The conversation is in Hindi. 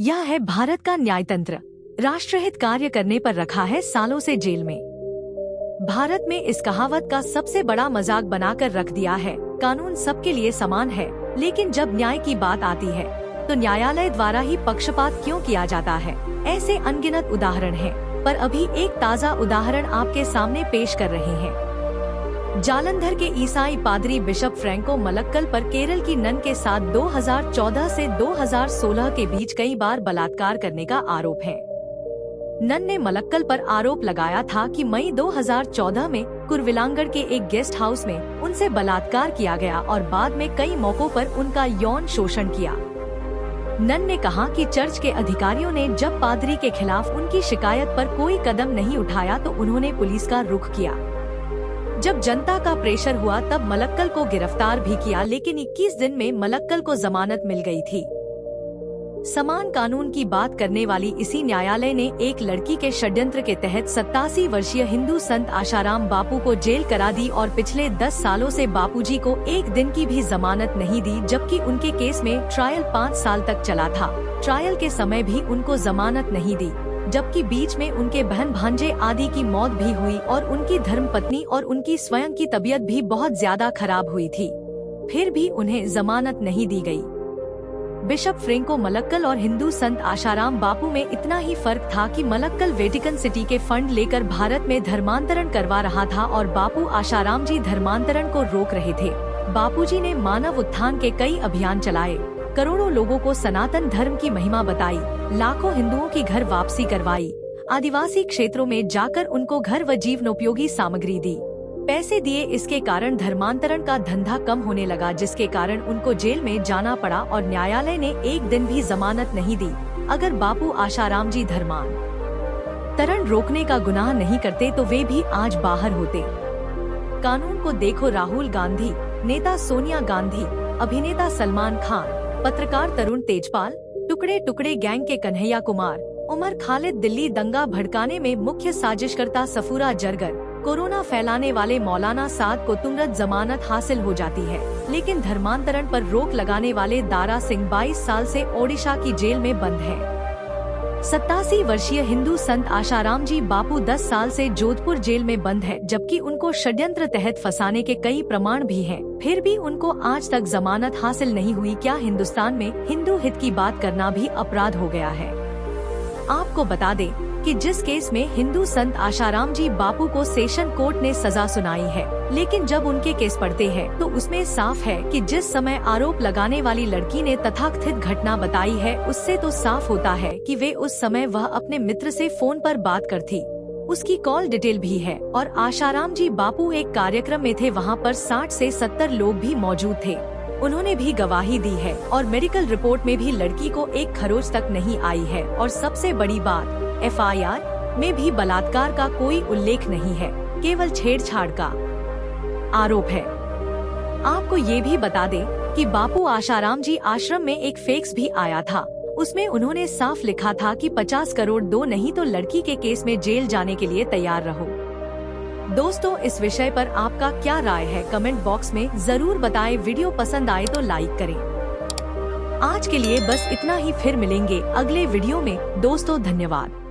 यह है भारत का न्यायतंत्र। राष्ट्रहित कार्य करने पर रखा है सालों से जेल में। भारत में इस कहावत का सबसे बड़ा मजाक बनाकर रख दिया है, कानून सबके लिए समान है। लेकिन जब न्याय की बात आती है तो न्यायालय द्वारा ही पक्षपात क्यों किया जाता है। ऐसे अनगिनत उदाहरण हैं, पर अभी एक ताज़ा उदाहरण आपके सामने पेश कर रहे हैं। जालंधर के ईसाई पादरी बिशप फ्रैंको मलक्कल पर केरल की नन के साथ 2014 से 2016 के बीच कई बार बलात्कार करने का आरोप है। नन ने मलक्कल पर आरोप लगाया था कि मई 2014 में कुरविलांगड़ के एक गेस्ट हाउस में उनसे बलात्कार किया गया और बाद में कई मौकों पर उनका यौन शोषण किया। नन ने कहा कि चर्च के अधिकारियों ने जब पादरी के खिलाफ उनकी शिकायत पर कोई कदम नहीं उठाया तो उन्होंने पुलिस का रुख किया। जब जनता का प्रेशर हुआ तब मलक्कल को गिरफ्तार भी किया, लेकिन 21 दिन में मलक्कल को जमानत मिल गई थी। समान कानून की बात करने वाली इसी न्यायालय ने एक लड़की के षड्यंत्र के तहत 87 वर्षीय हिंदू संत आशाराम बापू को जेल करा दी और पिछले 10 सालों से बापूजी को एक दिन की भी जमानत नहीं दी, जबकि उनके केस में ट्रायल 5 साल तक चला था। ट्रायल के समय भी उनको जमानत नहीं दी, जबकि बीच में उनके बहन भांजे आदि की मौत भी हुई और उनकी धर्मपत्नी और उनकी स्वयं की तबीयत भी बहुत ज्यादा खराब हुई थी। फिर भी उन्हें जमानत नहीं दी गई। बिशप फ्रैंको मलक्कल और हिंदू संत आशाराम बापू में इतना ही फर्क था कि मलक्कल वेटिकन सिटी के फंड लेकर भारत में धर्मांतरण करवा रहा था और बापू आशाराम जी धर्मांतरण को रोक रहे थे। बापूजी ने मानव उत्थान के कई अभियान चलाए, करोड़ों लोगों को सनातन धर्म की महिमा बताई, लाखों हिंदुओं की घर वापसी करवाई, आदिवासी क्षेत्रों में जाकर उनको घर व जीवनोपयोगी सामग्री दी, पैसे दिए। इसके कारण धर्मांतरण का धंधा कम होने लगा, जिसके कारण उनको जेल में जाना पड़ा और न्यायालय ने एक दिन भी जमानत नहीं दी। अगर बापू आशाराम जी धर्मांतरण रोकने का गुनाह नहीं करते तो वे भी आज बाहर होते। कानून को देखो, राहुल गांधी, नेता सोनिया गांधी, अभिनेता सलमान खान, पत्रकार तरुण तेजपाल, टुकड़े टुकड़े गैंग के कन्हैया कुमार, उमर खालिद, दिल्ली दंगा भड़काने में मुख्य साजिशकर्ता सफूरा जरगर, कोरोना फैलाने वाले मौलाना साद को तुरंत जमानत हासिल हो जाती है, लेकिन धर्मांतरण पर रोक लगाने वाले दारा सिंह 22 साल से ओडिशा की जेल में बंद है। 87 वर्षीय हिंदू संत आशाराम जी बापू 10 साल से जोधपुर जेल में बंद है, जबकि उनको षड्यंत्र तहत फंसाने के कई प्रमाण भी हैं। फिर भी उनको आज तक जमानत हासिल नहीं हुई। क्या हिंदुस्तान में हिंदू हित की बात करना भी अपराध हो गया है? आपको बता दें कि जिस केस में हिंदू संत आशाराम जी बापू को सेशन कोर्ट ने सजा सुनाई है, लेकिन जब उनके केस पढ़ते हैं तो उसमें साफ है कि जिस समय आरोप लगाने वाली लड़की ने तथाकथित घटना बताई है, उससे तो साफ होता है कि वे उस समय वह अपने मित्र से फोन पर बात कर थी। उसकी कॉल डिटेल भी है और आशाराम जी बापू एक कार्यक्रम में थे, वहाँ पर 60 से 70 लोग भी मौजूद थे। उन्होंने भी गवाही दी है और मेडिकल रिपोर्ट में भी लड़की को एक खरोच तक नहीं आई है। और सबसे बड़ी बात, FIR में भी बलात्कार का कोई उल्लेख नहीं है, केवल छेड़छाड़ का आरोप है। आपको ये भी बता दें कि बापू आशाराम जी आश्रम में एक फैक्स भी आया था, उसमें उन्होंने साफ लिखा था कि 50 करोड़ दो, नहीं तो लड़की के केस में जेल जाने के लिए तैयार रहो। दोस्तों, इस विषय पर आपका क्या राय है, कमेंट बॉक्स में जरूर बताएं। वीडियो पसंद आए तो लाइक करें। आज के लिए बस इतना ही, फिर मिलेंगे अगले वीडियो में। दोस्तों, धन्यवाद।